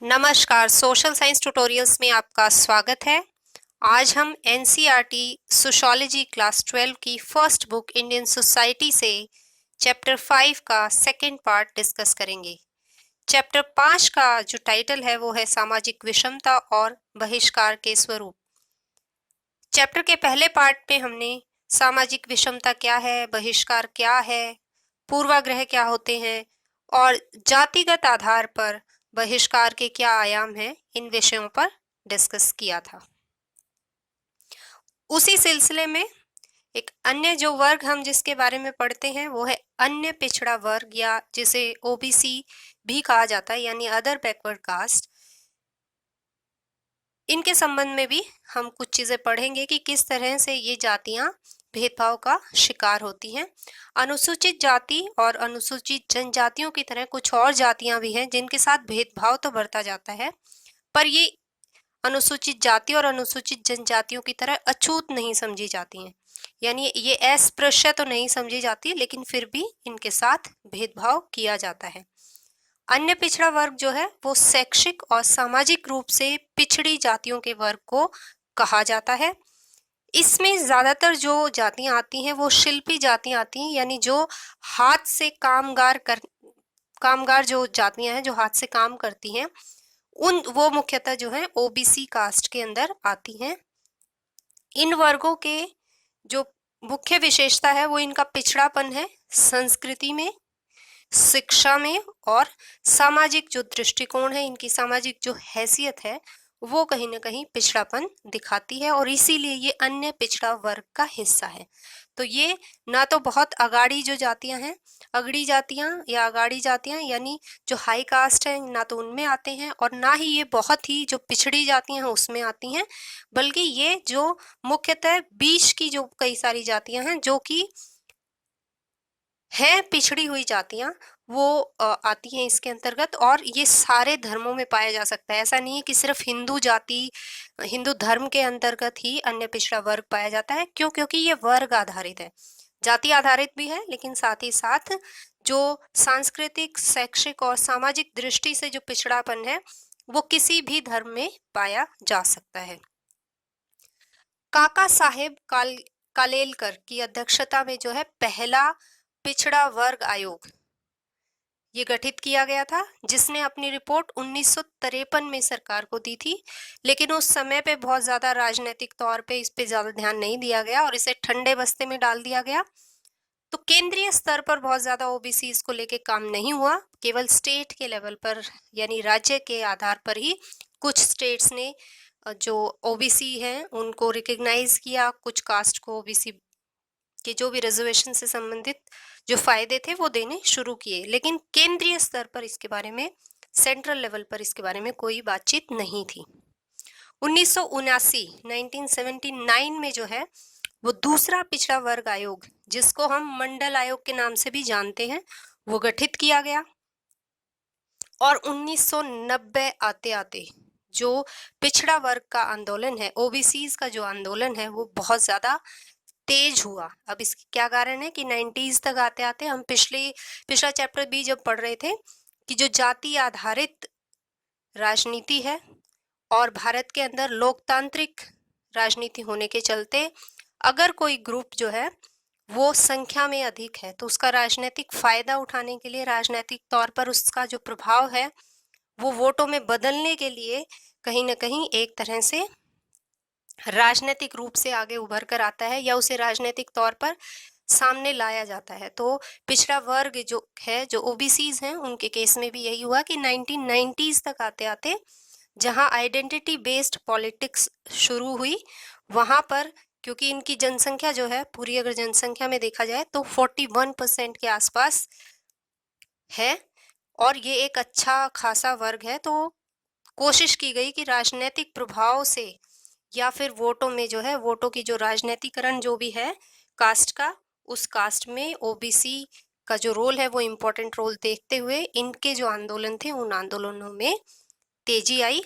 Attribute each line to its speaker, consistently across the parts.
Speaker 1: नमस्कार, social science tutorials में आपका स्वागत है। आज हम एनसीईआरटी सोशियोलॉजी क्लास 12 की फर्स्ट बुक इंडियन सोसाइटी से चैप्टर 5 का सेकंड पार्ट डिस्कस करेंगे। चैप्टर 5 का जो टाइटल है वो है सामाजिक विषमता और बहिष्कार के स्वरूप। चैप्टर के पहले पार्ट में हमने सामाजिक विषमता क्या है, बहिष्कार क्या है, पूर्वाग्रह क्या होते हैं और जातिगत आधार पर बहिष्कार के क्या आयाम हैं, इन विषयों पर डिस्कस किया था। उसी सिलसिले में एक अन्य जो वर्ग हम जिसके बारे में पढ़ते हैं वो है अन्य पिछड़ा वर्ग, या जिसे ओबीसी भी कहा जाता है, यानी अदर बैकवर्ड कास्ट। इनके संबंध में भी हम कुछ चीजें पढ़ेंगे कि किस तरह से ये जातियां भेदभाव का शिकार होती हैं। अनुसूचित जाति और अनुसूचित जनजातियों की तरह कुछ और जातियां भी हैं जिनके साथ भेदभाव तो बढ़ता जाता है, पर ये अनुसूचित जाति और अनुसूचित जनजातियों की तरह अछूत नहीं समझी जाती हैं, यानी ये अस्पृश्य तो नहीं समझी जाती, लेकिन फिर भी इनके साथ भेदभाव किया जाता है। अन्य पिछड़ा वर्ग जो है वो शैक्षिक और सामाजिक रूप से पिछड़ी जातियों के वर्ग को कहा जाता है। इसमें ज्यादातर जो जातियां आती हैं वो शिल्पी जातियां आती हैं, यानी जो हाथ से कामगार जो जातियां हैं जो हाथ से काम करती हैं, वो मुख्यतः जो है ओबीसी कास्ट के अंदर आती हैं। इन वर्गों के जो मुख्य विशेषता है वो इनका पिछड़ापन है, संस्कृति में, शिक्षा में, और सामाजिक जो दृष्टिकोण है, इनकी सामाजिक जो हैसियत है वो कहीं ना कहीं पिछड़ापन दिखाती है, और इसीलिए ये अन्य पिछड़ा वर्ग का हिस्सा है। तो ये ना तो बहुत अगाड़ी जो जातियां हैं, अगड़ी जातियां या अगाड़ी जातियां यानी जो हाई कास्ट है, ना तो उनमें आते हैं, और ना ही ये बहुत ही जो पिछड़ी जातियां हैं उसमें आती हैं, बल्कि ये जो मुख्यतः बीच की जो कई सारी जातियां हैं जो कि है पिछड़ी हुई जातियां, वो आती हैं इसके अंतर्गत। और ये सारे धर्मों में पाया जा सकता है, ऐसा नहीं है कि सिर्फ हिंदू जाति, हिंदू धर्म के अंतर्गत ही अन्य पिछड़ा वर्ग पाया जाता है। क्यों? क्योंकि ये वर्ग आधारित है, जाति आधारित भी है, लेकिन साथ ही साथ जो सांस्कृतिक, शैक्षिक और सामाजिक दृष्टि से जो पिछड़ापन है वो किसी भी धर्म में पाया जा सकता है। काका साहेब कालेलकर की अध्यक्षता में जो है पहला पिछड़ा वर्ग आयोग ये गठित किया गया था, जिसने अपनी रिपोर्ट 1953 में सरकार को दी थी, लेकिन उस समय पे बहुत ज्यादा राजनीतिक तौर पे इस पे ज्यादा ध्यान नहीं दिया गया और इसे ठंडे बस्ते में डाल दिया गया। तो केंद्रीय स्तर पर बहुत ज्यादा ओबीसी को लेके काम नहीं हुआ, केवल स्टेट के लेवल पर यानी राज्य के आधार पर ही कुछ स्टेट्स ने जो ओबीसी हैं उनको रिकग्नाइज किया, कुछ कास्ट को ओबीसी के जो भी रिजर्वेशन से संबंधित जो फायदे थे वो देने शुरू किए, लेकिन केंद्रीय स्तर पर इसके बारे में, सेंट्रल लेवल पर इसके बारे में कोई बातचीत नहीं थी। 1979 में जो है वो दूसरा पिछड़ा वर्ग आयोग, जिसको हम मंडल आयोग के नाम से भी जानते हैं, वो गठित किया गया। और 1990 आते आते जो पिछड़ा वर्ग का आंदोलन है, ओबीसीज का जो आंदोलन है, वो बहुत ज्यादा तेज हुआ। अब इसके क्या कारण है कि 90s तक आते आते हम पिछला चैप्टर भी जब पढ़ रहे थे कि जो जाति आधारित राजनीति है और भारत के अंदर लोकतांत्रिक राजनीति होने के चलते अगर कोई ग्रुप जो है वो संख्या में अधिक है तो उसका राजनीतिक फायदा उठाने के लिए, राजनीतिक तौर पर उसका जो प्रभाव है वो वोटों में बदलने के लिए कहीं ना कहीं एक तरह से राजनीतिक रूप से आगे उभर कर आता है, या उसे राजनीतिक तौर पर सामने लाया जाता है। तो पिछड़ा वर्ग जो है, जो ओबीसीज हैं, उनके केस में भी यही हुआ कि 1990s तक आते आते जहां आइडेंटिटी बेस्ड पॉलिटिक्स शुरू हुई, वहां पर क्योंकि इनकी जनसंख्या जो है पूरी अगर जनसंख्या में देखा जाए तो 41% के आसपास है, और ये एक अच्छा खासा वर्ग है, तो कोशिश की गई कि राजनीतिक प्रभाव से या फिर वोटों में जो है, वोटों की जो राजनीतिकरण जो भी है कास्ट का, उस कास्ट में ओबीसी का जो रोल है वो इम्पोर्टेंट रोल देखते हुए इनके जो आंदोलन थे उन आंदोलनों में तेजी आई।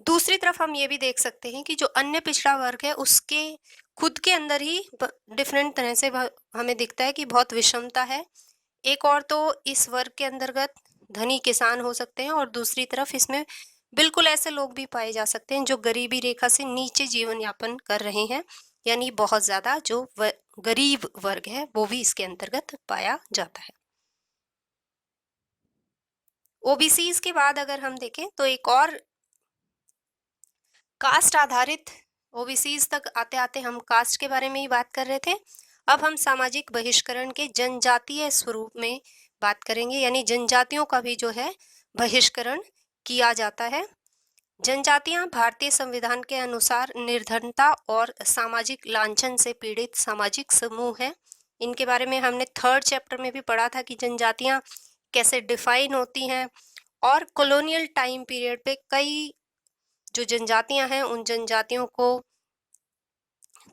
Speaker 1: दूसरी तरफ हम ये भी देख सकते हैं कि जो अन्य पिछड़ा वर्ग है उसके खुद के अंदर ही डिफरेंट तरह से हमें दिखता है कि बहुत विषमता है। एक और तो इस वर्ग के अंतर्गत धनी किसान हो सकते हैं और दूसरी तरफ इसमें बिल्कुल ऐसे लोग भी पाए जा सकते हैं जो गरीबी रेखा से नीचे जीवन यापन कर रहे हैं, यानी बहुत ज्यादा जो गरीब वर्ग है वो भी इसके अंतर्गत पाया जाता है। ओबीसीज के बाद अगर हम देखें तो एक और कास्ट आधारित, ओबीसीज तक आते आते हम कास्ट के बारे में ही बात कर रहे थे। अब हम सामाजिक बहिष्करण के जनजातीय स्वरूप में बात करेंगे, यानी जनजातियों का भी जो है बहिष्करण किया जाता है। जनजातियां भारतीय संविधान के अनुसार निर्धनता और सामाजिक लांछन से पीड़ित सामाजिक समूह है। इनके बारे में हमने 3rd चैप्टर में भी पढ़ा था कि जनजातियां कैसे डिफाइन होती हैं, और कॉलोनियल टाइम पीरियड पे कई जो जनजातियां हैं उन जनजातियों को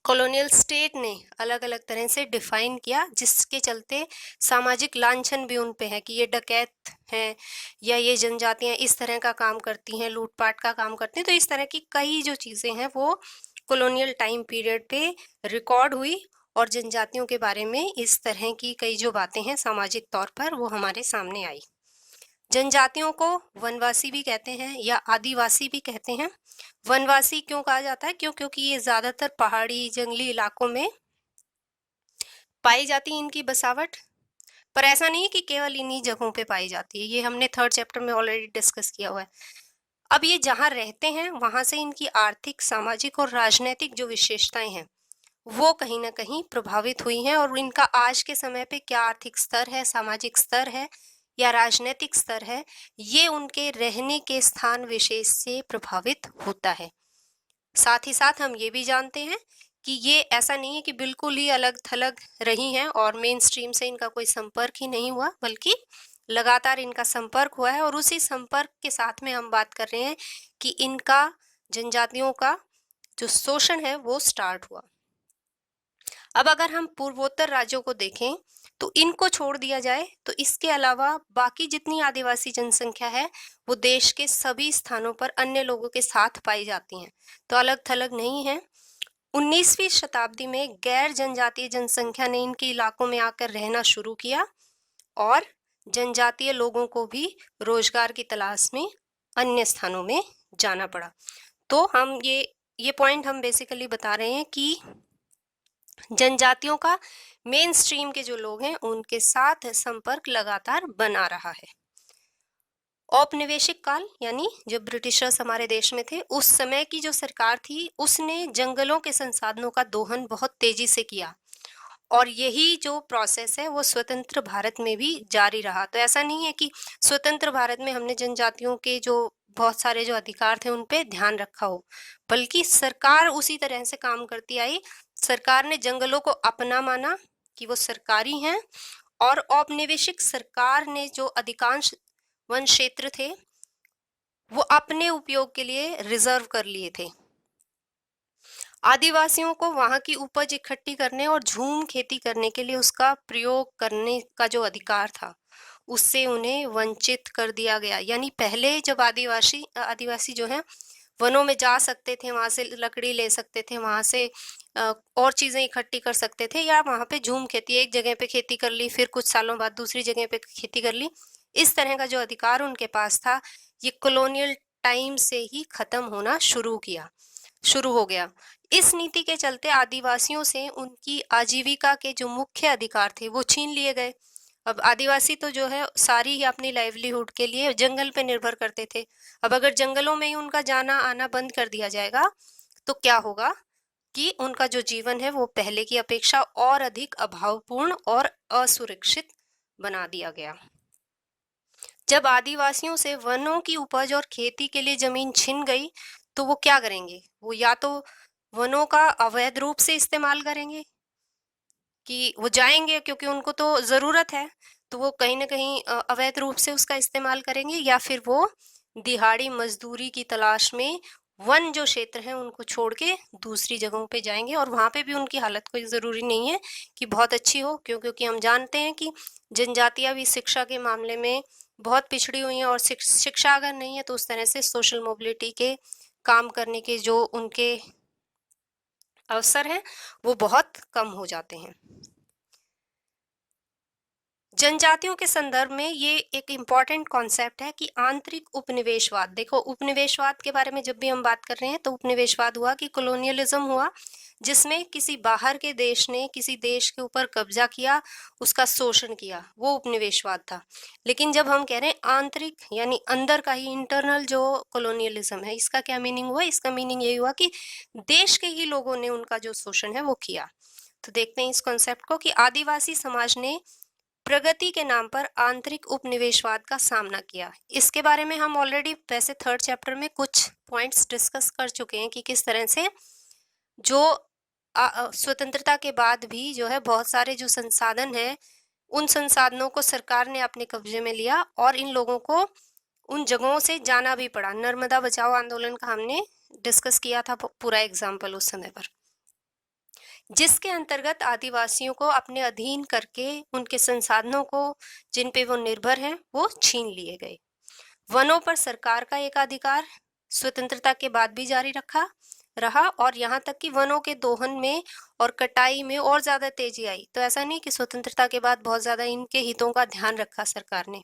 Speaker 1: कॉलोनियल स्टेट ने अलग अलग तरह से डिफाइन किया, जिसके चलते सामाजिक लांछन भी उन पे है कि ये डकैत हैं या ये जनजातियां इस तरह का काम करती हैं, लूटपाट का काम करती हैं। तो इस तरह की कई जो चीज़ें हैं वो कॉलोनियल टाइम पीरियड पे रिकॉर्ड हुई, और जनजातियों के बारे में इस तरह की कई जो बातें हैं सामाजिक तौर पर वो हमारे सामने आई। जनजातियों को वनवासी भी कहते हैं या आदिवासी भी कहते हैं। वनवासी क्यों कहा जाता है? क्योंकि ये ज्यादातर पहाड़ी जंगली इलाकों में पाई जाती है इनकी बसावट, पर ऐसा नहीं है कि केवल इन्हीं जगहों पे पाई जाती है, ये हमने 3rd चैप्टर में ऑलरेडी डिस्कस किया हुआ है। अब ये जहाँ रहते हैं वहां से इनकी आर्थिक, सामाजिक और राजनीतिक जो विशेषताएं हैं वो कहीं ना कहीं प्रभावित हुई हैं, और इनका आज के समय पे क्या आर्थिक स्तर है, सामाजिक स्तर है या राजनीतिक स्तर है, ये उनके रहने के स्थान विशेष से प्रभावित होता है। साथ ही साथ हम ये भी जानते हैं कि ये ऐसा नहीं है कि बिल्कुल ही अलग थलग रही हैं और मेन स्ट्रीम से इनका कोई संपर्क ही नहीं हुआ, बल्कि लगातार इनका संपर्क हुआ है, और उसी संपर्क के साथ में हम बात कर रहे हैं कि इनका, जनजातियों का जो शोषण है वो स्टार्ट हुआ। अब अगर हम पूर्वोत्तर राज्यों को देखें तो इनको छोड़ दिया जाए तो इसके अलावा बाकी जितनी आदिवासी जनसंख्या है वो देश के सभी स्थानों पर अन्य लोगों के साथ पाई जाती हैं, तो अलग थलग नहीं है। 19वीं शताब्दी में गैर जनजातीय जनसंख्या ने इनके इलाकों में आकर रहना शुरू किया, और जनजातीय लोगों को भी रोजगार की तलाश में अन्य स्थानों में जाना पड़ा। तो हम ये पॉइंट हम बेसिकली बता रहे हैं कि जनजातियों का मेन स्ट्रीम के जो लोग हैं उनके साथ संपर्क लगातार बना रहा है। औपनिवेशिक काल, यानी जब ब्रिटिशर्स हमारे देश में थे, उस समय की जो सरकार थी उसने जंगलों के संसाधनों का दोहन बहुत तेजी से किया, और यही जो प्रोसेस है वो स्वतंत्र भारत में भी जारी रहा। तो ऐसा नहीं है कि स्वतंत्र भारत में हमने जनजातियों के जो बहुत सारे जो अधिकार थे उन पे ध्यान रखा हो, बल्कि सरकार उसी तरह से काम करती आई। सरकार ने जंगलों को अपना माना कि वो सरकारी हैं, और औपनिवेशिक सरकार ने जो अधिकांश वन क्षेत्र थे वो अपने उपयोग के लिए रिजर्व कर लिए थे। आदिवासियों को वहां की उपज इकट्ठी करने और झूम खेती करने के लिए उसका प्रयोग करने का जो अधिकार था उससे उन्हें वंचित कर दिया गया। यानी पहले जब आदिवासी जो है वनों में जा सकते थे, वहां से लकड़ी ले सकते थे, वहां से और चीजें इकट्ठी कर सकते थे, या वहां पे झूम खेती, एक जगह पे खेती कर ली फिर कुछ सालों बाद दूसरी जगह पे खेती कर ली, इस तरह का जो अधिकार उनके पास था ये कॉलोनियल टाइम से ही खत्म होना शुरू हो गया। इस नीति के चलते आदिवासियों से उनकी आजीविका के जो मुख्य अधिकार थे वो छीन लिए गए। अब आदिवासी तो जो है सारी ही अपनी लाइवलीहुड के लिए जंगल पे निर्भर करते थे। अब अगर जंगलों में ही उनका जाना आना बंद कर दिया जाएगा तो क्या होगा कि उनका जो जीवन है वो पहले की अपेक्षा और अधिक अभावपूर्ण और असुरक्षित बना दिया गया। जब आदिवासियों से वनों की उपज और खेती के लिए जमीन छिन गई तो वो क्या करेंगे? वो या तो वनों का अवैध रूप से इस्तेमाल करेंगे कि वो जाएंगे क्योंकि उनको तो जरूरत है, तो वो कहीं ना कहीं अवैध रूप से उसका इस्तेमाल करेंगे, या फिर वो दिहाड़ी मजदूरी की तलाश में वन जो क्षेत्र है उनको छोड़ के दूसरी जगहों पे जाएंगे। और वहां पे भी उनकी हालत कोई जरूरी नहीं है कि बहुत अच्छी हो, क्योंकि हम जानते हैं कि जनजातियां भी शिक्षा के मामले में बहुत पिछड़ी हुई हैं, और शिक्षा अगर नहीं है तो उस तरह से सोशल मोबिलिटी के काम करने के जो उनके अवसर हैं वो बहुत कम हो जाते हैं। जनजातियों के संदर्भ में ये एक इम्पॉर्टेंट कॉन्सेप्ट है कि आंतरिक उपनिवेशवाद। देखो, उपनिवेशवाद के बारे में जब भी हम बात कर रहे हैं तो उपनिवेशवाद हुआ कि कॉलोनियलिज्म हुआ, जिसमें किसी बाहर के देश ने किसी देश के ऊपर कब्जा किया, उसका शोषण किया, वो उपनिवेशवाद था। लेकिन जब हम कह रहे हैं आंतरिक यानी अंदर का ही इंटरनल जो कॉलोनियलिज्म है, इसका क्या मीनिंग हुआ? इसका मीनिंग यही हुआ कि देश के ही लोगों ने उनका जो शोषण है वो किया। तो देखते हैं इस कॉन्सेप्ट को कि आदिवासी समाज ने प्रगति के नाम पर आंतरिक उपनिवेशवाद का सामना किया। इसके बारे में हम ऑलरेडी वैसे 3rd चैप्टर में कुछ पॉइंट्स डिस्कस कर चुके हैं कि किस तरह से जो स्वतंत्रता के बाद भी जो है बहुत सारे जो संसाधन हैं, उन संसाधनों को सरकार ने अपने कब्जे में लिया और इन लोगों को उन जगहों से जाना भी पड़ा। नर्मदा बचाओ आंदोलन का हमने डिस्कस किया था पूरा एग्जाम्पल उस समय पर, जिसके अंतर्गत आदिवासियों को अपने अधीन करके उनके संसाधनों को जिन पे वो निर्भर हैं वो छीन लिए गए। वनों पर सरकार का एकाधिकार स्वतंत्रता के बाद भी जारी रहा और यहाँ तक कि वनों के दोहन में और कटाई में और ज्यादा तेजी आई। तो ऐसा नहीं कि स्वतंत्रता के बाद बहुत ज्यादा इनके हितों का ध्यान रखा सरकार ने।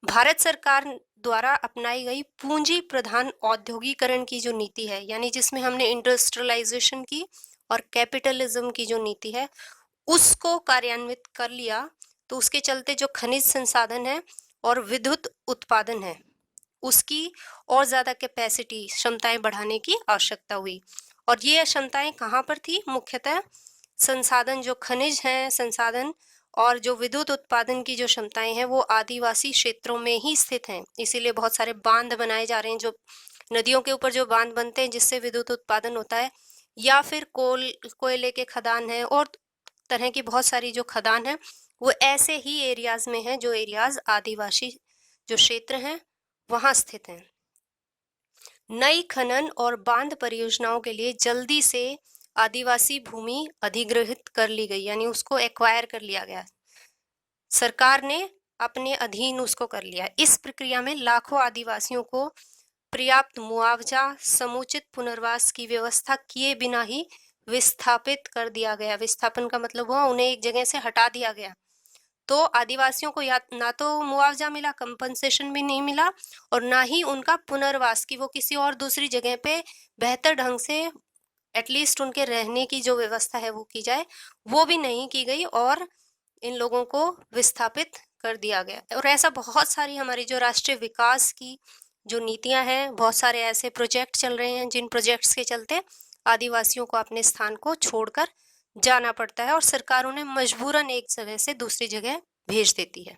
Speaker 1: भारत सरकार द्वारा अपनाई गई पूंजी प्रधान औद्योगिकरण की जो नीति है, यानी जिसमें हमने इंडस्ट्रियलाइजेशन की और कैपिटलिज्म की जो नीति है उसको कार्यान्वित कर लिया, तो उसके चलते जो खनिज संसाधन है और विद्युत उत्पादन है उसकी और ज्यादा कैपेसिटी क्षमताएं बढ़ाने की आवश्यकता हुई। और ये क्षमताएं कहाँ पर थी? मुख्यतः संसाधन जो खनिज हैं संसाधन और जो विद्युत उत्पादन की जो क्षमताएं हैं वो आदिवासी क्षेत्रों में ही स्थित हैं। इसीलिए बहुत सारे बांध बनाए जा रहे हैं, जो नदियों के ऊपर जो बांध बनते हैं जिससे विद्युत उत्पादन होता है, या फिर कोयले के खदान है और तरह की बहुत सारी जो खदान है वो ऐसे ही एरियाज में है जो एरियाज आदिवासी जो क्षेत्र हैं वहां स्थित हैं। नई खनन और बांध परियोजनाओं के लिए जल्दी से आदिवासी भूमि अधिग्रहित कर ली गई, यानी उसको एक्वायर कर लिया गया, सरकार ने अपने अधीन उसको कर लिया। इस प्रक्रिया में लाखों आदिवासियों को पर्याप्त मुआवजा, समुचित पुनर्वास की व्यवस्था किए बिना ही विस्थापित कर दिया गया। विस्थापन का मतलब हुआ उन्हें एक जगह से हटा दिया गया। तो आदिवासियों को ना तो मुआवजा मिला, कंपनसेशन भी नहीं मिला, और ना ही उनका पुनर्वास की वो किसी और दूसरी जगह पे बेहतर ढंग से एटलीस्ट उनके रहने की जो व्यवस्था है वो की जाए, वो भी नहीं की गई और इन लोगों को विस्थापित कर दिया गया। और ऐसा बहुत सारी हमारी जो राष्ट्रीय विकास की जो नीतियां हैं, बहुत सारे ऐसे प्रोजेक्ट चल रहे हैं जिन प्रोजेक्ट्स के चलते आदिवासियों को अपने स्थान को छोड़कर जाना पड़ता है और सरकार उन्हें मजबूरन एक जगह से दूसरी जगह भेज देती है।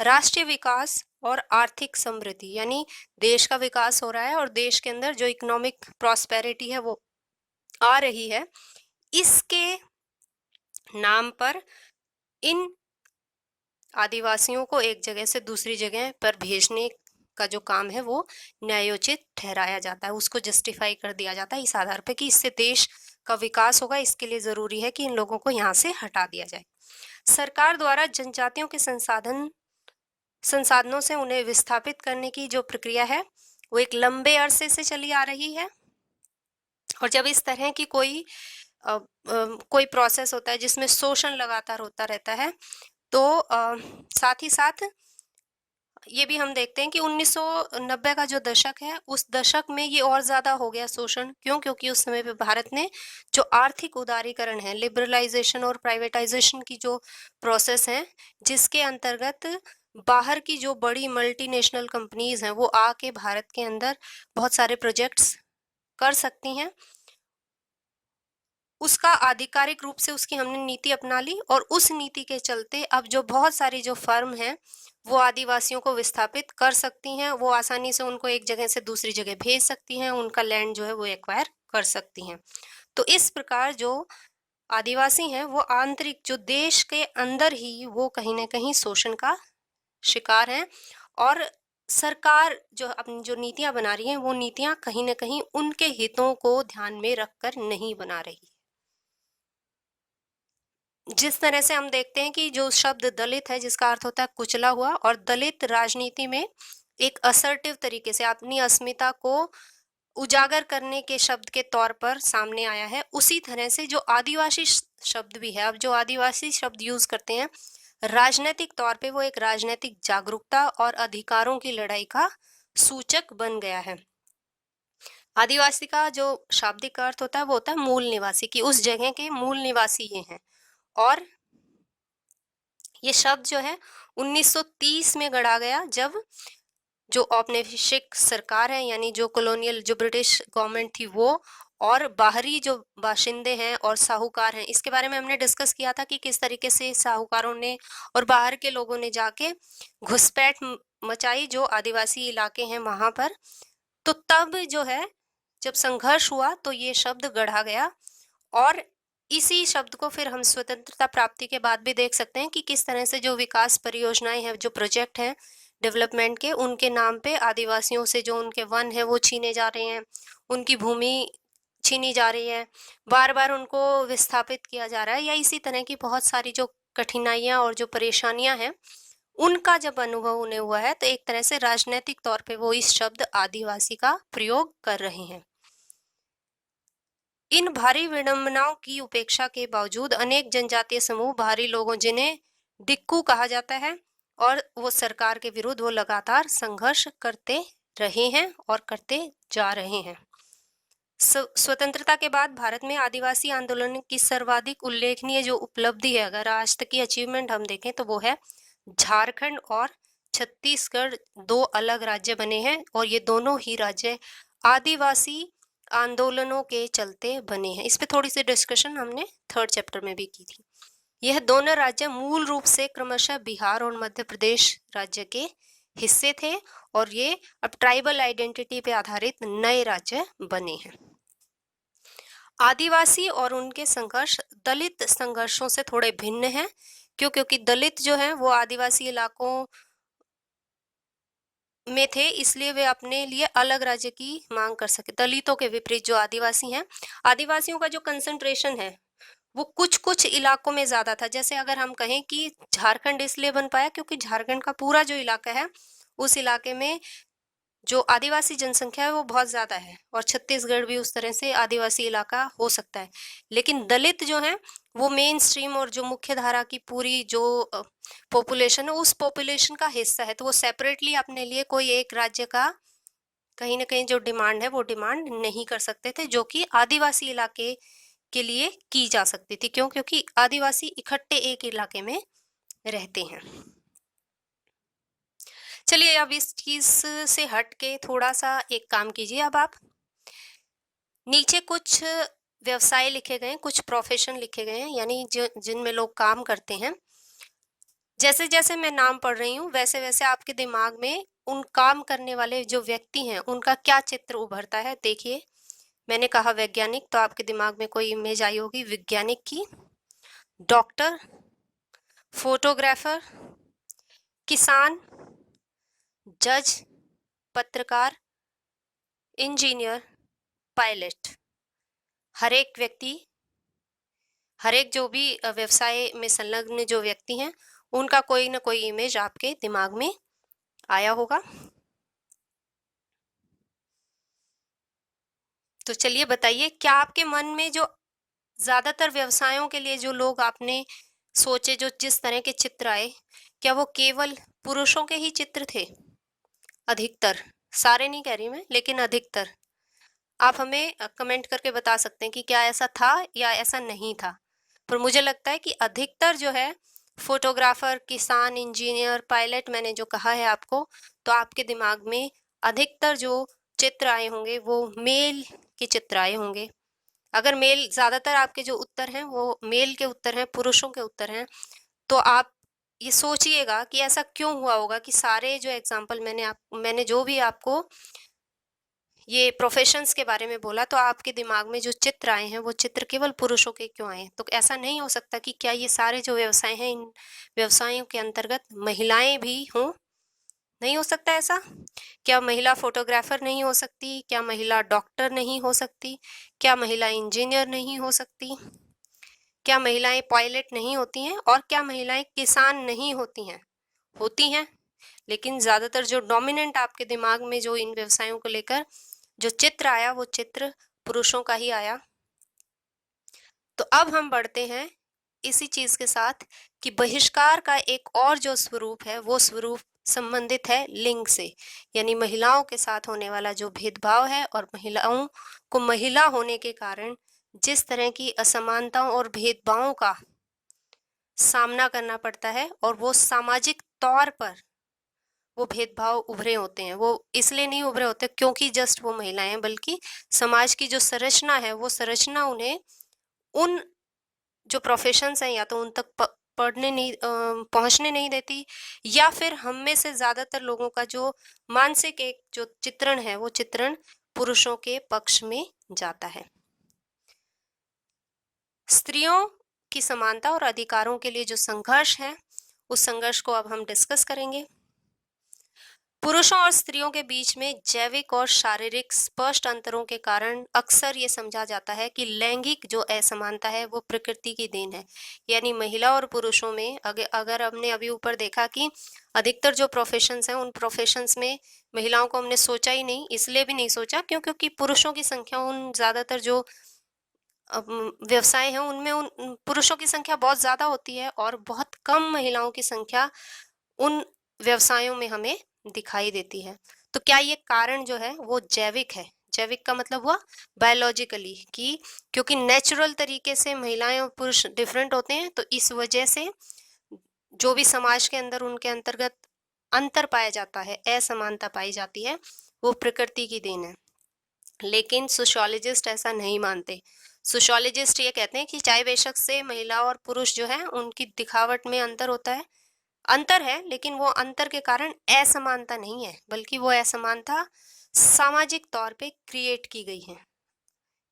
Speaker 1: राष्ट्रीय विकास और आर्थिक समृद्धि, यानी देश का विकास हो रहा है और देश के अंदर जो इकोनॉमिक प्रॉस्पेरिटी है वो आ रही है, इसके नाम पर इन आदिवासियों को एक जगह से दूसरी जगह पर भेजने का जो काम है वो न्यायोचित ठहराया जाता है, उसको जस्टिफाई कर दिया जाता है इस आधार पर कि इससे देश का विकास होगा, इसके लिए जरूरी है कि इन लोगों को यहाँ से हटा दिया जाए। सरकार द्वारा जनजातियों के संसाधनों से उन्हें विस्थापित करने की जो प्रक्रिया है वो एक लंबे अरसे से चली आ रही है। और जब इस तरह की कोई प्रोसेस होता है जिसमें शोषण लगातार होता रहता है, तो साथ ही साथ ये भी हम देखते हैं कि 1990 का जो दशक है उस दशक में ये और ज्यादा हो गया शोषण। क्यों? क्योंकि उस समय पे भारत ने जो आर्थिक उदारीकरण है, लिबरलाइजेशन और प्राइवेटाइजेशन की जो प्रोसेस है, जिसके अंतर्गत बाहर की जो बड़ी मल्टीनेशनल कंपनीज हैं वो आके भारत के अंदर बहुत सारे प्रोजेक्ट्स कर सकती हैं, उसका आधिकारिक रूप से उसकी हमने नीति अपना ली। और उस नीति के चलते अब जो बहुत सारी जो फर्म हैं वो आदिवासियों को विस्थापित कर सकती हैं, वो आसानी से उनको एक जगह से दूसरी जगह भेज सकती हैं, उनका लैंड जो है वो एक्वायर कर सकती हैं। तो इस प्रकार जो आदिवासी हैं वो आंतरिक जो देश के अंदर ही वो कहीं ना कहीं शोषण का शिकार हैं, और सरकार जो अपनी जो नीतियां बना रही है वो नीतियां कहीं ना कहीं उनके हितों को ध्यान में रखकर नहीं बना रही। जिस तरह से हम देखते हैं कि जो शब्द दलित है जिसका अर्थ होता है कुचला हुआ, और दलित राजनीति में एक असर्टिव तरीके से अपनी अस्मिता को उजागर करने के शब्द के तौर पर सामने आया है, उसी तरह से जो आदिवासी शब्द भी है, अब जो आदिवासी शब्द यूज करते हैं राजनीतिक तौर पे वो एक राजनीतिक जागरूकता और अधिकारों की लड़ाई का सूचक बन गया है। आदिवासी का जो शाब्दिक अर्थ होता है वो होता है मूल निवासी, कि उस जगह के मूल निवासी ये हैं। और ये शब्द जो है 1930 में गढ़ा गया, जब जो औपनिवेशिक सरकार है, यानी जो कॉलोनियल, जो ब्रिटिश गवर्नमेंट थी वो, और बाहरी जो बाशिंदे हैं और साहूकार हैं, इसके बारे में हमने डिस्कस किया था कि किस तरीके से साहूकारों ने और बाहर के लोगों ने जाके घुसपैठ मचाई जो आदिवासी इलाके हैं वहां पर। तो तब जो है जब संघर्ष हुआ तो ये शब्द गढ़ा गया, और इसी शब्द को फिर हम स्वतंत्रता प्राप्ति के बाद भी देख सकते हैं कि किस तरह से जो विकास परियोजनाएं हैं, जो प्रोजेक्ट हैं डेवलपमेंट के, उनके नाम पे आदिवासियों से जो उनके वन है वो छीने जा रहे हैं, उनकी भूमि छीनी जा रही है, बार बार उनको विस्थापित किया जा रहा है, या इसी तरह की बहुत सारी जो कठिनाइयां और जो परेशानियां हैं उनका जब अनुभव उन्हें हुआ है, तो एक तरह से राजनीतिक तौर पे वो इस शब्द आदिवासी का प्रयोग कर रहे हैं। इन भारी विडंबनाओं की उपेक्षा के बावजूद अनेक जनजातीय समूह, बाहरी लोगों जिन्हें डिक्कू कहा जाता है, और वो सरकार के विरुद्ध वो लगातार संघर्ष करते रहे हैं और करते जा रहे हैं। स्वतंत्रता के बाद भारत में आदिवासी आंदोलन की सर्वाधिक उल्लेखनीय जो उपलब्धि है, अगर आज तक की अचीवमेंट हम देखें तो वो है झारखंड और छत्तीसगढ़, दो अलग राज्य बने हैं, और ये दोनों ही राज्य आदिवासी आंदोलनों के चलते बने हैं। इस पे थोड़ी सी डिस्कशन हमने 3rd चैप्टर में भी की थी। यह दोनों राज्य मूल रूप से क्रमशः बिहार और मध्य प्रदेश राज्य के हिस्से थे, और ये अब ट्राइबल आइडेंटिटी पे आधारित नए राज्य बने हैं। आदिवासी और उनके संघर्ष दलित संघर्षों से थोड़े भिन्न हैं, क्योंकि दलित जो है वो आदिवासी इलाकों में थे, इसलिए वे अपने लिए अलग राज्य की मांग कर सके। दलितों के विपरीत जो आदिवासी हैं, आदिवासियों का जो कंसंट्रेशन है वो कुछ कुछ इलाकों में ज्यादा था। जैसे अगर हम कहें कि झारखंड इसलिए बन पाया क्योंकि झारखंड का पूरा जो इलाका है उस इलाके में जो आदिवासी जनसंख्या है वो बहुत ज्यादा है, और छत्तीसगढ़ भी उस तरह से आदिवासी इलाका हो सकता है। लेकिन दलित जो है वो मेन स्ट्रीम और जो मुख्य धारा की पूरी जो पॉपुलेशन है उस पॉपुलेशन का हिस्सा है, तो वो सेपरेटली अपने लिए कोई एक राज्य का कहीं ना कहीं जो डिमांड है वो डिमांड नहीं कर सकते थे, जो कि आदिवासी इलाके के लिए की जा सकती थी। क्यों? क्योंकि आदिवासी इकट्ठे एक इलाके में रहते हैं। चलिए अब इस चीज से हट के थोड़ा सा एक काम कीजिए। अब आप नीचे कुछ व्यवसाय लिखे गए, कुछ प्रोफेशन लिखे गए हैं, यानी जो जिनमें लोग काम करते हैं। जैसे जैसे मैं नाम पढ़ रही हूँ वैसे वैसे आपके दिमाग में उन काम करने वाले जो व्यक्ति हैं उनका क्या चित्र उभरता है। देखिए, मैंने कहा वैज्ञानिक, तो आपके दिमाग में कोई इमेज आई होगी वैज्ञानिक की, डॉक्टर, फोटोग्राफर, किसान, जज, पत्रकार, इंजीनियर, पायलट। हर एक व्यक्ति, हर एक जो भी व्यवसाय में संलग्न जो व्यक्ति हैं उनका कोई ना कोई इमेज आपके दिमाग में आया होगा। तो चलिए बताइए, क्या आपके मन में जो ज्यादातर व्यवसायों के लिए जो लोग आपने सोचे, जो जिस तरह के चित्र आए, क्या वो केवल पुरुषों के ही चित्र थे? अधिकतर, सारे नहीं कह रही मैं, लेकिन अधिकतर। आप हमें कमेंट करके बता सकते हैं कि क्या ऐसा था या ऐसा नहीं था। पर मुझे लगता है कि अधिकतर जो है फोटोग्राफर, किसान, इंजीनियर, पायलट, मैंने जो कहा है आपको, तो आपके दिमाग में अधिकतर जो चित्र आए होंगे वो मेल के चित्र आए होंगे। अगर मेल, ज्यादातर आपके जो उत्तर हैं वो मेल के उत्तर हैं, पुरुषों के उत्तर हैं, तो आप ये सोचिएगा कि ऐसा क्यों हुआ होगा कि सारे जो एग्जाम्पल मैंने जो भी आपको ये प्रोफेशंस के बारे में बोला, तो आपके दिमाग में जो चित्र आए हैं वो चित्र केवल पुरुषों के क्यों आए? तो ऐसा नहीं हो सकता कि क्या ये सारे जो व्यवसाय हैं इन व्यवसायों के अंतर्गत महिलाएं भी हों? नहीं हो सकता ऐसा। क्या महिला फोटोग्राफर नहीं हो सकती? क्या महिला डॉक्टर नहीं हो सकती? क्या महिला इंजीनियर नहीं हो सकती? क्या महिलाएं पायलट नहीं होती हैं? और क्या महिलाएं किसान नहीं होती हैं? होती हैं, लेकिन ज्यादातर जो डोमिनेंट आपके दिमाग में जो इन व्यवसायों को लेकर जो चित्र आया वो चित्र पुरुषों का ही आया। तो अब हम बढ़ते हैं इसी चीज के साथ कि बहिष्कार का एक और जो स्वरूप है वो स्वरूप संबंधित है लिंग से, यानी महिलाओं के साथ होने वाला जो भेदभाव है और महिलाओं को महिला होने के कारण जिस तरह की असमानताओं और भेदभावों का सामना करना पड़ता है, और वो सामाजिक तौर पर वो भेदभाव उभरे होते हैं। वो इसलिए नहीं उभरे होते क्योंकि जस्ट वो महिलाएं हैं, बल्कि समाज की जो संरचना है वो संरचना उन्हें उन जो प्रोफेशंस हैं या तो उन तक पढ़ने नहीं पहुंचने नहीं देती, या फिर हम में से ज्यादातर लोगों का जो मानसिक एक जो चित्रण है वो चित्रण पुरुषों के पक्ष में जाता है। स्त्रियों की समानता और अधिकारों के लिए जो संघर्ष है उस संघर्ष को अब हम डिस्कस करेंगे। पुरुषों और स्त्रियों के बीच में जैविक और शारीरिक स्पष्ट अंतरों के कारण अक्सर ये समझा जाता है कि लैंगिक जो असमानता है वो प्रकृति की देन है। यानी महिला और पुरुषों में अगर हमने अभी ऊपर देखा कि अधिकतर जो प्रोफेशंस हैं उन प्रोफेशंस में महिलाओं को हमने सोचा ही नहीं, इसलिए भी नहीं सोचा क्योंकि पुरुषों की संख्या उन ज्यादातर जो व्यवसाय हैं उनमें उन पुरुषों की संख्या बहुत ज्यादा होती है और बहुत कम महिलाओं की संख्या उन व्यवसायों में हमें दिखाई देती है। तो क्या ये कारण जो है वो जैविक है? जैविक का मतलब हुआ बायोलॉजिकली, कि क्योंकि नेचुरल तरीके से महिलाएं और पुरुष डिफरेंट होते हैं, तो इस वजह से जो भी समाज के अंदर उनके अंतर्गत अंतर पाया जाता है, असमानता पाई जाती है, वो प्रकृति की देन है। लेकिन सोशियोलॉजिस्ट ऐसा नहीं मानते। सोशियोलॉजिस्ट ये कहते हैं कि चाहे बेशक से महिला और पुरुष जो है उनकी दिखावट में अंतर होता है, अंतर है, लेकिन वो अंतर के कारण असमानता नहीं है, बल्कि वो असमानता सामाजिक तौर पे क्रिएट की गई है।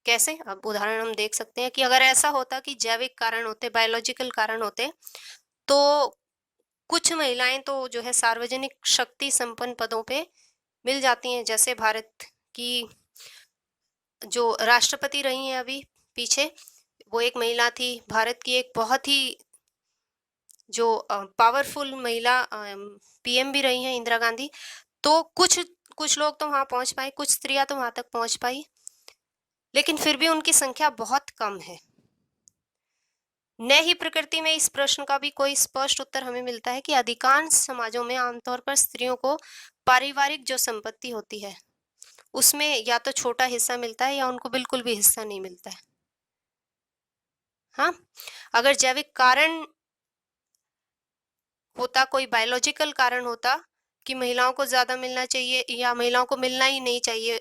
Speaker 1: कैसे? अब उदाहरण हम देख सकते हैं कि अगर ऐसा होता कि जैविक कारण होते, बायोलॉजिकल कारण होते, तो कुछ महिलाएं तो जो है सार्वजनिक शक्ति संपन्न पदों पे मिल जाती हैं। जैसे भारत की जो राष्ट्रपति रही हैं अभी पीछे, वो एक महिला थी। भारत की एक बहुत ही जो पावरफुल महिला पीएम भी रही हैं, इंदिरा गांधी। तो कुछ लोग तो वहां पहुंच पाए, कुछ स्त्रियां तो वहां तक पहुंच पाई, लेकिन फिर भी उनकी संख्या बहुत कम है। न ही प्रकृति में इस प्रश्न का भी कोई स्पष्ट उत्तर हमें मिलता है कि अधिकांश समाजों में आमतौर पर स्त्रियों को पारिवारिक जो संपत्ति होती है उसमें या तो छोटा हिस्सा मिलता है या उनको बिल्कुल भी हिस्सा नहीं मिलता है। हाँ, अगर जैविक कारण होता, कोई बायोलॉजिकल कारण होता कि महिलाओं को ज्यादा मिलना चाहिए या महिलाओं को मिलना ही नहीं चाहिए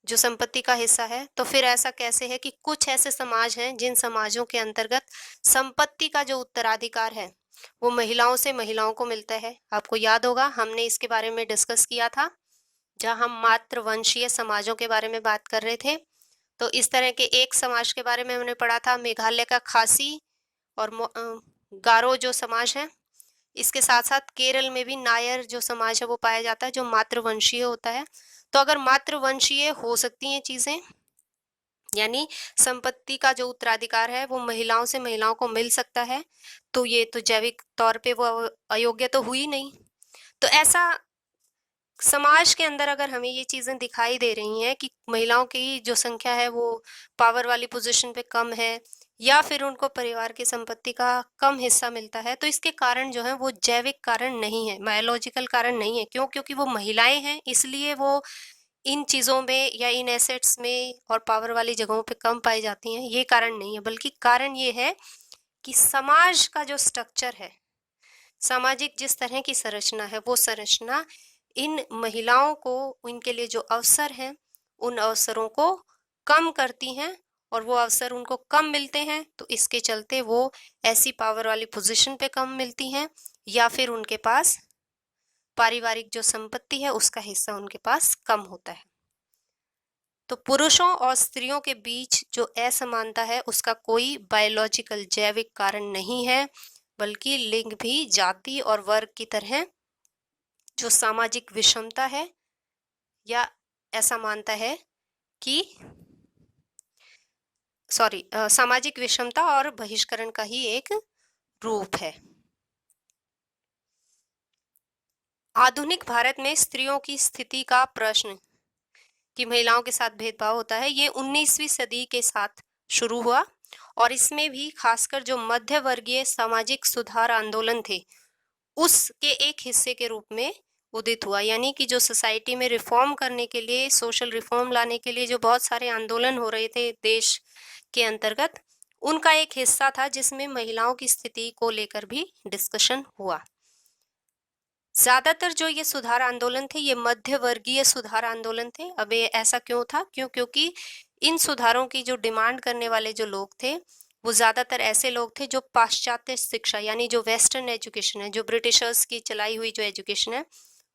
Speaker 1: जो संपत्ति का हिस्सा है, तो फिर ऐसा कैसे है कि कुछ ऐसे समाज हैं जिन समाजों के अंतर्गत संपत्ति का जो उत्तराधिकार है वो महिलाओं से महिलाओं को मिलता है। आपको याद होगा हमने इसके बारे में डिस्कस किया था जहां हम मातृवंशीय समाजों के बारे में बात कर रहे थे। तो इस तरह के एक समाज के बारे में हमने पढ़ा था, मेघालय का खासी और गारो जो समाज है। इसके साथ साथ केरल में भी नायर जो समाज है वो पाया जाता है जो मातृवंशीय होता है। तो अगर मातृवंशीय हो सकती हैं चीजें, यानी संपत्ति का जो उत्तराधिकार है वो महिलाओं से महिलाओं को मिल सकता है, तो ये तो जैविक तौर पे वो अयोग्य तो हुई नहीं। तो ऐसा समाज के अंदर अगर हमें ये चीजें दिखाई दे रही हैं कि महिलाओं की जो संख्या है वो पावर वाली पोजीशन पे कम है, या फिर उनको परिवार की संपत्ति का कम हिस्सा मिलता है, तो इसके कारण जो है वो जैविक कारण नहीं है, बायोलॉजिकल कारण नहीं है। क्यों? क्योंकि वो महिलाएं हैं, इसलिए वो इन चीजों में या इन एसेट्स में और पावर वाली जगहों पे कम पाई जाती हैं, ये कारण नहीं है। बल्कि कारण ये है कि समाज का जो स्ट्रक्चर है, सामाजिक जिस तरह की संरचना है, वो संरचना इन महिलाओं को उनके लिए जो अवसर हैं उन अवसरों को कम करती हैं, और वो अवसर उनको कम मिलते हैं, तो इसके चलते वो ऐसी पावर वाली पोजीशन पे कम मिलती हैं, या फिर उनके पास पारिवारिक जो संपत्ति है उसका हिस्सा उनके पास कम होता है। तो पुरुषों और स्त्रियों के बीच जो असमानता है उसका कोई बायोलॉजिकल जैविक कारण नहीं है, बल्कि लिंग भी जाति और वर्ग की तरह जो सामाजिक विषमता है या ऐसा मानता है कि सामाजिक विषमता और बहिष्करण का ही एक रूप है। आधुनिक भारत में स्त्रियों की स्थिति का प्रश्न कि महिलाओं के साथ भेदभाव होता है, ये 19वीं सदी के साथ शुरू हुआ और इसमें भी खासकर जो मध्य वर्गीय सामाजिक सुधार आंदोलन थे उसके एक हिस्से के रूप में उदित हुआ। यानी कि जो सोसाइटी में रिफॉर्म करने के लिए, सोशल रिफॉर्म लाने के लिए जो बहुत सारे आंदोलन हो रहे थे देश के अंतर्गत, उनका एक हिस्सा था जिसमें महिलाओं की स्थिति को लेकर भी डिस्कशन हुआ। ज्यादातर जो ये सुधार आंदोलन थे ये मध्य वर्गीय सुधार आंदोलन थे। अब ये ऐसा क्यों था? क्योंकि इन सुधारों की जो डिमांड करने वाले जो लोग थे वो ज्यादातर ऐसे लोग थे जो पाश्चात्य शिक्षा यानी जो वेस्टर्न एजुकेशन है, जो ब्रिटिशर्स की चलाई हुई जो एजुकेशन है,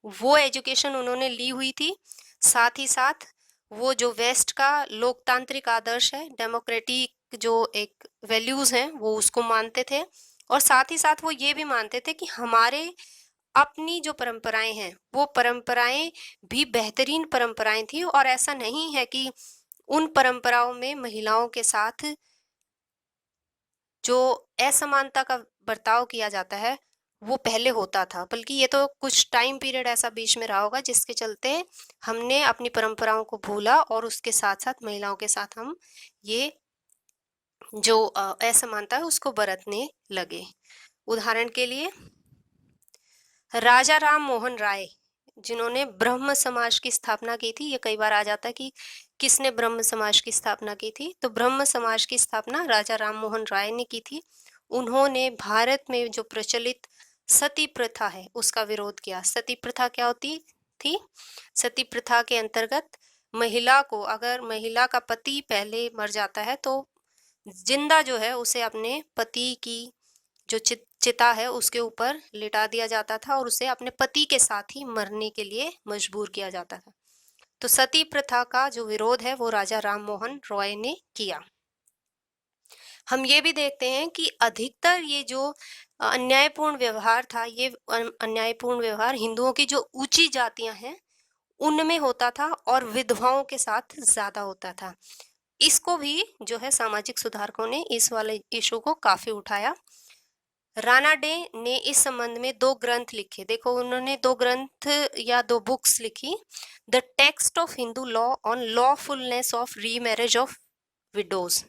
Speaker 1: वो एजुकेशन उन्होंने ली हुई थी। साथ ही साथ वो जो वेस्ट का लोकतांत्रिक आदर्श है, डेमोक्रेटिक जो एक वैल्यूज हैं, वो उसको मानते थे। और साथ ही साथ वो ये भी मानते थे कि हमारे अपनी जो परंपराएं हैं वो परंपराएं भी बेहतरीन परंपराएं थी, और ऐसा नहीं है कि उन परंपराओं में महिलाओं के साथ जो असमानता का बर्ताव किया जाता है वो पहले होता था, बल्कि ये तो कुछ टाइम पीरियड ऐसा बीच में रहा होगा जिसके चलते हमने अपनी परंपराओं को भूला और उसके साथ साथ महिलाओं के साथ हम ये जो असमानता है उसको बरतने लगे। उदाहरण के लिए राजा राम मोहन राय, जिन्होंने ब्रह्म समाज की स्थापना की थी। ये कई बार आ जाता है कि किसने ब्रह्म समाज की स्थापना की थी, तो ब्रह्म समाज की स्थापना राजा राम मोहन राय ने की थी। उन्होंने भारत में जो प्रचलित सती प्रथा है उसका विरोध किया। सती प्रथा क्या होती थी? सती प्रथा के अंतर्गत महिला को, अगर महिला का पति पहले मर जाता है तो जिंदा जो है उसे अपने पति की जो चिता है उसके ऊपर लिटा दिया जाता था और उसे अपने पति के साथ ही मरने के लिए मजबूर किया जाता था। तो सती प्रथा का जो विरोध है वो राजा राम मोहन रॉय ने किया। हम ये भी देखते हैं कि अधिकतर ये जो अन्यायपूर्ण व्यवहार था, ये अन्यायपूर्ण व्यवहार हिंदुओं की जो ऊंची जातियां हैं उनमें होता था और विधवाओं के साथ ज्यादा होता था। इसको भी जो है सामाजिक सुधारकों ने इस वाले इशू को काफी उठाया। राणा डे ने इस संबंध में 2 ग्रंथ लिखे। देखो, उन्होंने 2 ग्रंथ या 2 बुक्स लिखी। The text of Hindu law on lawfulness of remarriage of widows,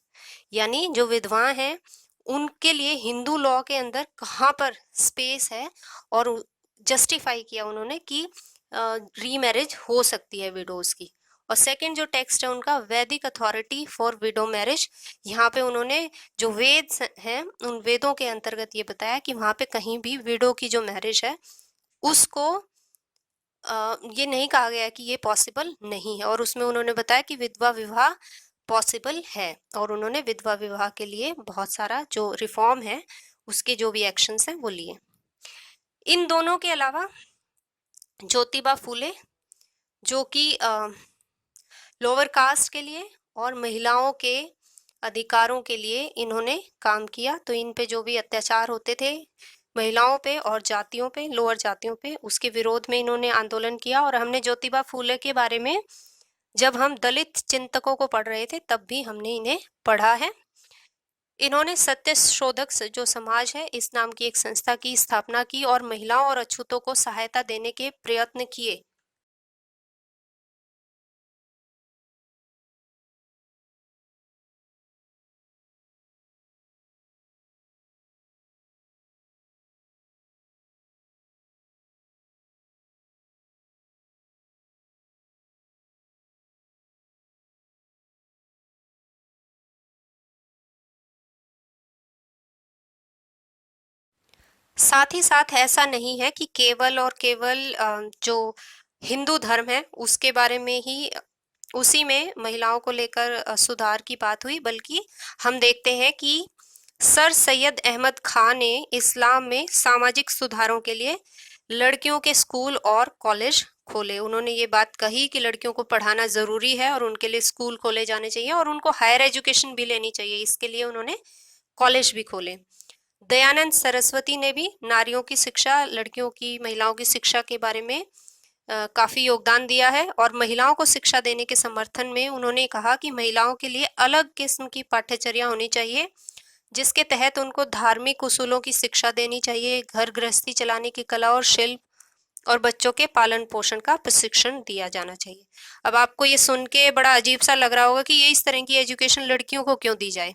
Speaker 1: यानी जो विधवाएं हैं उनके लिए हिंदू लॉ के अंदर कहाँ पर स्पेस है, और जस्टिफाई किया उन्होंने कि रीमैरिज हो सकती है विडोज की। और सेकंड जो टेक्स्ट है उनका वैदिक अथॉरिटी फॉर विडो मैरिज, यहाँ पे उन्होंने जो वेद हैं उन वेदों के अंतर्गत ये बताया कि वहां पे कहीं भी विडो की जो मैरिज है उसको ये नहीं कहा गया कि ये पॉसिबल नहीं है, और उसमें उन्होंने बताया कि विधवा विवाह पॉसिबल है, और उन्होंने विधवा विवाह के लिए बहुत सारा जो रिफॉर्म है उसके जो भी एक्शंस हैं वो लिए। इन दोनों के अलावा ज्योतिबा फूले, जो कि लोअर कास्ट के लिए और महिलाओं के अधिकारों के लिए इन्होंने काम किया। तो इन पे जो भी अत्याचार होते थे महिलाओं पे और जातियों पे, लोअर जातियों पे, उसके विरोध में इन्होंने आंदोलन किया। और हमने ज्योतिबा फूले के बारे में जब हम दलित चिंतकों को पढ़ रहे थे तब भी हमने इन्हें पढ़ा है। इन्होंने सत्य शोधक जो समाज है इस नाम की एक संस्था की स्थापना की और महिलाओं और अछूतों को सहायता देने के प्रयत्न किए। साथ ही साथ ऐसा नहीं है कि केवल और केवल जो हिंदू धर्म है उसके बारे में ही, उसी में महिलाओं को लेकर सुधार की बात हुई, बल्कि हम देखते हैं कि सर सैयद अहमद खान ने इस्लाम में सामाजिक सुधारों के लिए लड़कियों के स्कूल और कॉलेज खोले। उन्होंने ये बात कही कि लड़कियों को पढ़ाना जरूरी है और उनके लिए स्कूल खोले जाने चाहिए और उनको हायर एजुकेशन भी लेनी चाहिए, इसके लिए उन्होंने कॉलेज भी खोले। दयानंद सरस्वती ने भी नारियों की शिक्षा, लड़कियों की, महिलाओं की शिक्षा के बारे में काफी योगदान दिया है, और महिलाओं को शिक्षा देने के समर्थन में उन्होंने कहा कि महिलाओं के लिए अलग किस्म की पाठ्यचर्या होनी चाहिए जिसके तहत उनको धार्मिक उसूलों की शिक्षा देनी चाहिए, घर गृहस्थी चलाने की कला और शिल्प और बच्चों के पालन पोषण का प्रशिक्षण दिया जाना चाहिए। अब आपको ये सुन के बड़ा अजीब सा लग रहा होगा कि ये इस तरह की एजुकेशन लड़कियों को क्यों दी जाए।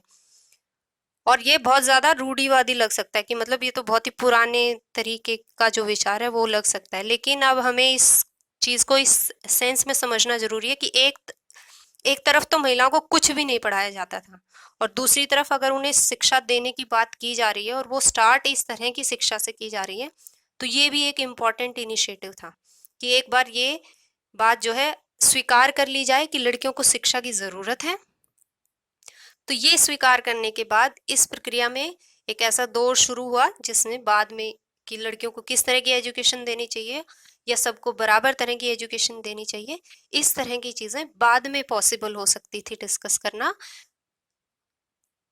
Speaker 1: और ये बहुत ज्यादा रूढ़िवादी लग सकता है कि मतलब ये तो बहुत ही पुराने तरीके का जो विचार है वो लग सकता है, लेकिन अब हमें इस चीज को इस सेंस में समझना जरूरी है कि एक तरफ तो महिलाओं को कुछ भी नहीं पढ़ाया जाता था, और दूसरी तरफ अगर उन्हें शिक्षा देने की बात की जा रही है और वो स्टार्ट इस तरह की शिक्षा से की जा रही है, तो ये भी एक इम्पॉर्टेंट इनिशिएटिव था कि एक बार ये बात जो है स्वीकार कर ली जाए कि लड़कियों को शिक्षा की जरूरत है। तो ये स्वीकार करने के बाद इस प्रक्रिया में एक ऐसा दौर शुरू हुआ जिसमें बाद में कि लड़कियों को किस तरह की एजुकेशन देनी चाहिए या सबको बराबर तरह की एजुकेशन देनी चाहिए, इस तरह की चीजें बाद में पॉसिबल हो सकती थी डिस्कस करना।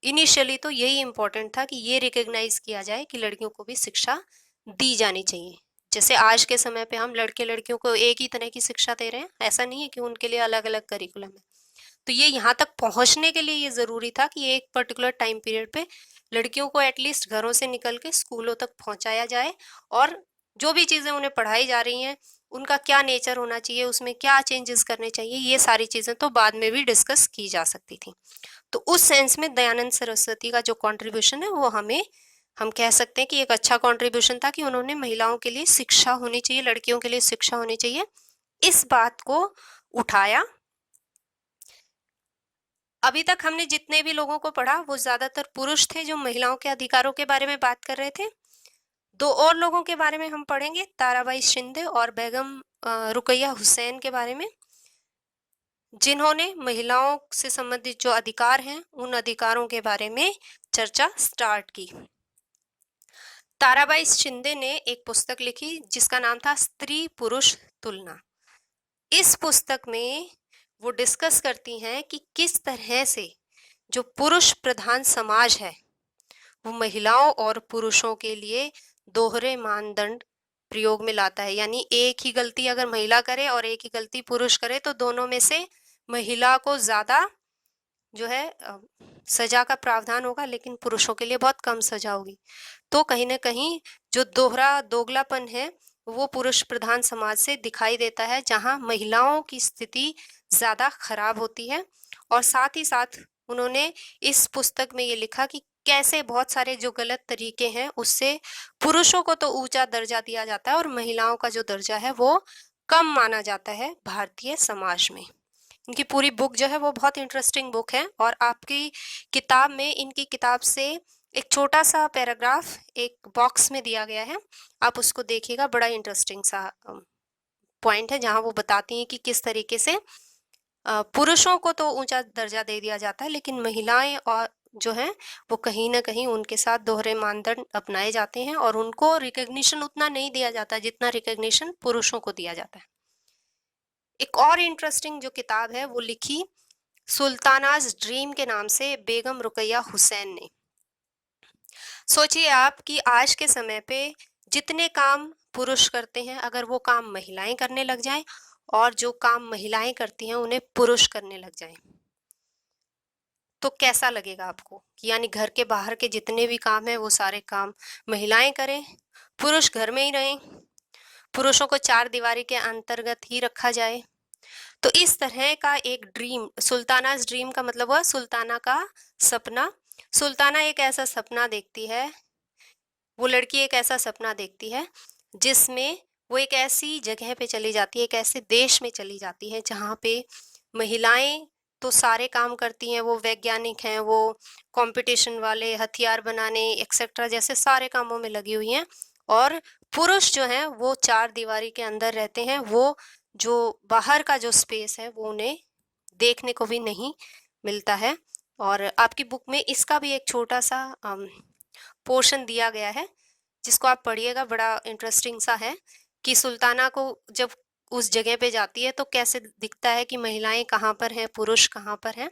Speaker 1: इनिशियली तो यही इम्पोर्टेंट था कि ये रिकॉग्नाइज किया जाए कि लड़कियों को भी शिक्षा दी जानी चाहिए। जैसे आज के समय पे हम लड़के लड़कियों को एक ही तरह की शिक्षा दे रहे हैं, ऐसा नहीं है कि उनके लिए अलग अलग करिकुलम है। तो ये यहाँ तक पहुंचने के लिए ये जरूरी था कि एक पर्टिकुलर टाइम पीरियड पे लड़कियों को एटलीस्ट घरों से निकल के स्कूलों तक पहुंचाया जाए, और जो भी चीजें उन्हें पढ़ाई जा रही हैं उनका क्या नेचर होना चाहिए, उसमें क्या चेंजेस करने चाहिए, ये सारी चीजें तो बाद में भी डिस्कस की जा सकती थी। तो उस सेंस में दयानंद सरस्वती का जो कंट्रीब्यूशन है वो हम कह सकते हैं कि एक अच्छा कंट्रीब्यूशन था कि उन्होंने महिलाओं के लिए शिक्षा होनी चाहिए, लड़कियों के लिए शिक्षा होनी चाहिए, इस बात को उठाया। अभी तक हमने जितने भी लोगों को पढ़ा वो ज्यादातर पुरुष थे जो महिलाओं के अधिकारों के बारे में बात कर रहे थे। दो और लोगों के बारे में हम पढ़ेंगे, ताराबाई शिंदे और बेगम रुकैया हुसैन के बारे में, जिन्होंने महिलाओं से संबंधित जो अधिकार हैं उन अधिकारों के बारे में चर्चा स्टार्ट की। ताराबाई शिंदे ने एक पुस्तक लिखी जिसका नाम था स्त्री पुरुष तुलना। इस पुस्तक में वो डिस्कस करती हैं कि किस तरह से जो पुरुष प्रधान समाज है वो महिलाओं और पुरुषों के लिए दोहरे मानदंड प्रयोग में लाता है। यानी एक ही गलती अगर महिला करे और एक ही गलती पुरुष करे तो दोनों में से महिला को ज्यादा जो है सजा का प्रावधान होगा, लेकिन पुरुषों के लिए बहुत कम सजा होगी। तो कहीं ना कहीं जो दोगलापन है वो पुरुष प्रधान समाज से दिखाई देता है, जहां महिलाओं की स्थिति ज्यादा खराब होती है। और साथ ही साथ उन्होंने इस पुस्तक में ये लिखा कि कैसे बहुत सारे जो गलत तरीके हैं उससे पुरुषों को तो ऊंचा दर्जा दिया जाता है और महिलाओं का जो दर्जा है वो कम माना जाता है भारतीय समाज में। इनकी पूरी बुक जो है वो बहुत इंटरेस्टिंग बुक है, और आपकी किताब में इनकी किताब से एक छोटा सा पैराग्राफ एक बॉक्स में दिया गया है, आप उसको देखिएगा, बड़ा इंटरेस्टिंग सा पॉइंट है जहां वो बताती हैं कि किस तरीके से पुरुषों को तो ऊंचा दर्जा दे दिया जाता है लेकिन महिलाएं और जो है वो कहीं ना कहीं उनके साथ दोहरे मानदंड अपनाए जाते हैं और उनको रिकग्निशन उतना नहीं दिया जाता जितना रिकग्निशन पुरुषों को दिया जाता है। एक और इंटरेस्टिंग जो किताब है वो लिखी सुल्तानाज ड्रीम के नाम से बेगम रुकैया हुसैन ने। सोचिए आप कि आज के समय पे जितने काम पुरुष करते हैं अगर वो काम महिलाएं करने लग जाएं और जो काम महिलाएं करती हैं उन्हें पुरुष करने लग जाएं, तो कैसा लगेगा आपको कि यानी घर के बाहर के जितने भी काम हैं वो सारे काम महिलाएं करें, पुरुष घर में ही रहें, पुरुषों को चार दीवारी के अंतर्गत ही रखा जाए। तो इस तरह का एक ड्रीम, सुल्ताना's ड्रीम का मतलब हुआ सुल्ताना का सपना। सुल्ताना एक ऐसा सपना देखती है, वो लड़की एक ऐसा सपना देखती है जिसमें वो एक ऐसी जगह पे चली जाती है, एक ऐसे देश में चली जाती है जहाँ पे महिलाएं तो सारे काम करती हैं, वो वैज्ञानिक हैं, वो कंपटीशन वाले, हथियार बनाने एक्सेट्रा जैसे सारे कामों में लगी हुई हैं, और पुरुष जो हैं वो चार दीवारी के अंदर रहते हैं, वो जो बाहर का जो स्पेस है वो उन्हें देखने को भी नहीं मिलता है। और आपकी बुक में इसका भी एक छोटा सा पोर्शन दिया गया है जिसको आप पढ़िएगा, बड़ा इंटरेस्टिंग सा है कि सुल्ताना को जब उस जगह पे जाती है तो कैसे दिखता है कि महिलाएं कहाँ पर हैं, पुरुष कहाँ पर हैं।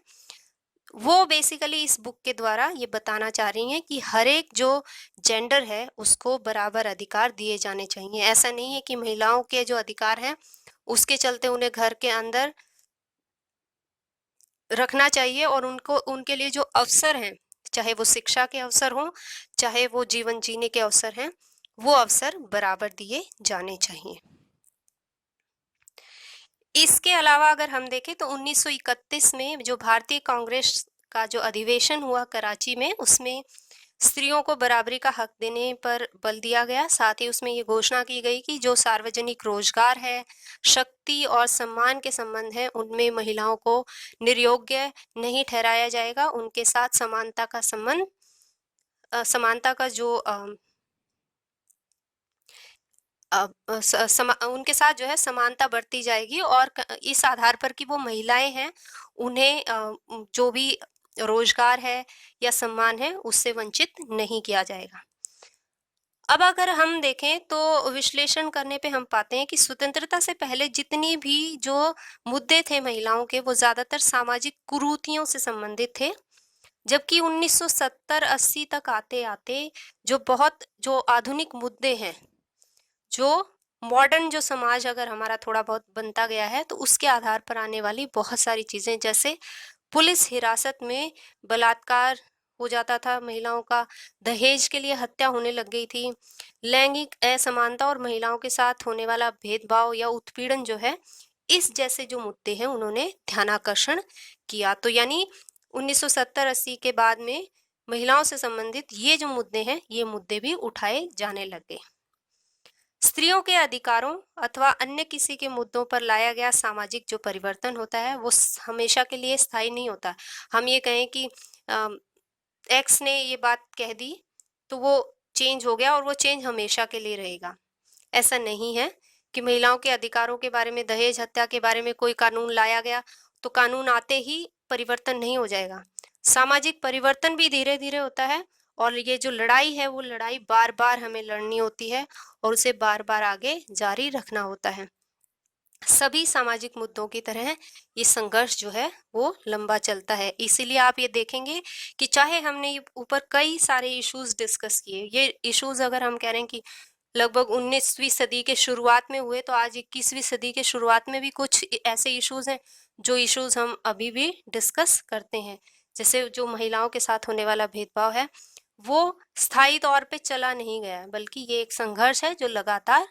Speaker 1: वो बेसिकली इस बुक के द्वारा ये बताना चाह रही हैं कि हर एक जो जेंडर है उसको बराबर अधिकार दिए जाने चाहिए। ऐसा नहीं है कि महिलाओं के जो अधिकार हैं उसके चलते उन्हें घर के अंदर रखना चाहिए, और उनको उनके लिए जो अवसर हैं, चाहे वो शिक्षा के अवसर हों, चाहे वो जीवन जीने के अवसर हैं, वो अवसर बराबर दिए जाने चाहिए। इसके अलावा अगर हम देखें तो 1931 में जो भारतीय कांग्रेस का जो अधिवेशन हुआ कराची में, उसमें स्त्रियों को बराबरी का हक देने पर बल दिया गया। साथ ही उसमें ये घोषणा की गई कि जो सार्वजनिक रोजगार है, शक्ति और सम्मान के संबंध है, उनमें महिलाओं को निर्योग्य नहीं ठहराया जाएगा। उनके साथ समानता का संबंध, समानता का जो उनके साथ जो है समानता बरती जाएगी, और इस आधार पर कि वो महिलाएं हैं, उन्हें जो भी रोजगार है या सम्मान है, उससे वंचित नहीं किया जाएगा। अब अगर हम देखें तो विश्लेषण करने पे हम पाते हैं कि स्वतंत्रता से पहले जितनी भी जो मुद्दे थे महिलाओं के, वो ज्यादातर सामाजिक कुरीतियों से संबंधित थे। जबकि 1970-80 तक आते आते जो आधुनिक मुद्दे हैं, जो मॉडर्न जो समाज अगर हमारा थोड़ा बहुत बनता गया है, तो उसके आधार पर आने वाली बहुत सारी चीजें, जैसे पुलिस हिरासत में बलात्कार हो जाता था महिलाओं का, दहेज के लिए हत्या होने लग गई थी, लैंगिक असमानता और महिलाओं के साथ होने वाला भेदभाव या उत्पीड़न जो है, इस जैसे जो मुद्दे हैं उन्होंने ध्यानाकर्षण किया। तो यानी 1970-80 के बाद में महिलाओं से संबंधित ये जो मुद्दे हैं, ये मुद्दे भी उठाए जाने लगे। स्त्रियों के अधिकारों अथवा अन्य किसी के मुद्दों पर लाया गया सामाजिक जो परिवर्तन होता है, वो हमेशा के लिए स्थायी नहीं होता। हम ये कहें कि एक्स ने ये बात कह दी तो वो चेंज हो गया और वो चेंज हमेशा के लिए रहेगा, ऐसा नहीं है कि महिलाओं के अधिकारों के बारे में, दहेज हत्या के बारे में कोई कानून लाया गया तो कानून आते ही परिवर्तन नहीं हो जाएगा। सामाजिक परिवर्तन भी धीरे धीरे होता है, और ये जो लड़ाई है, वो लड़ाई बार बार हमें लड़नी होती है और उसे बार बार आगे जारी रखना होता है। सभी सामाजिक मुद्दों की तरह ये संघर्ष जो है वो लंबा चलता है। इसीलिए आप ये देखेंगे कि चाहे हमने ऊपर कई सारे इश्यूज डिस्कस किए, ये इश्यूज अगर हम कह रहे हैं कि लगभग 19वीं सदी के शुरुआत में हुए, तो आज 21वीं सदी के शुरुआत में भी कुछ ऐसे इश्यूज हैं जो इश्यूज हम अभी भी डिस्कस करते हैं। जैसे जो महिलाओं के साथ होने वाला भेदभाव है, वो स्थायी तौर पे चला नहीं गया, बल्कि ये एक संघर्ष है जो लगातार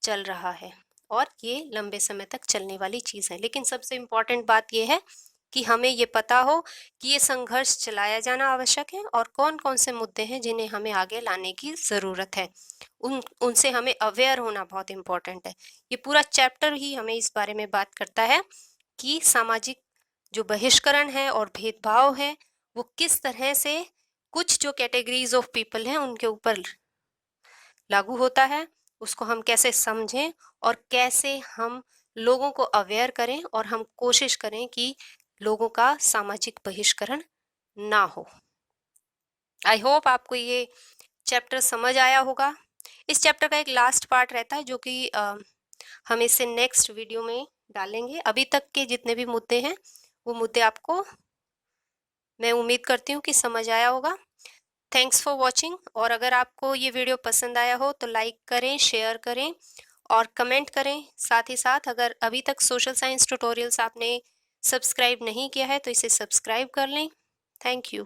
Speaker 1: चल रहा है और ये लंबे समय तक चलने वाली चीज है। लेकिन सबसे इम्पोर्टेंट बात यह है कि हमें ये पता हो कि ये संघर्ष चलाया जाना आवश्यक है और कौन कौन से मुद्दे हैं जिन्हें हमें आगे लाने की जरूरत है, उनसे हमें अवेयर होना बहुत इम्पोर्टेंट है। ये पूरा चैप्टर ही हमें इस बारे में बात करता है कि सामाजिक जो बहिष्करण है और भेदभाव है, वो किस तरह से कुछ जो कैटेगरीज ऑफ पीपल हैं उनके ऊपर लागू होता है, उसको हम कैसे समझें और कैसे हम लोगों को अवेयर करें, और हम कोशिश करें कि लोगों का सामाजिक बहिष्करण ना हो। आई होप आपको ये चैप्टर समझ आया होगा। इस चैप्टर का एक लास्ट पार्ट रहता है जो कि हम इसे नेक्स्ट वीडियो में डालेंगे। अभी तक के जितने भी मुद्दे हैं, वो मुद्दे आपको मैं उम्मीद करती हूँ कि समझ आया होगा। Thanks for watching. और अगर आपको ये वीडियो पसंद आया हो तो लाइक करें, शेयर करें और कमेंट करें। साथ ही साथ अगर अभी तक सोशल साइंस ट्यूटोरियल्स आपने सब्सक्राइब नहीं किया है तो इसे सब्सक्राइब कर लें। Thank you.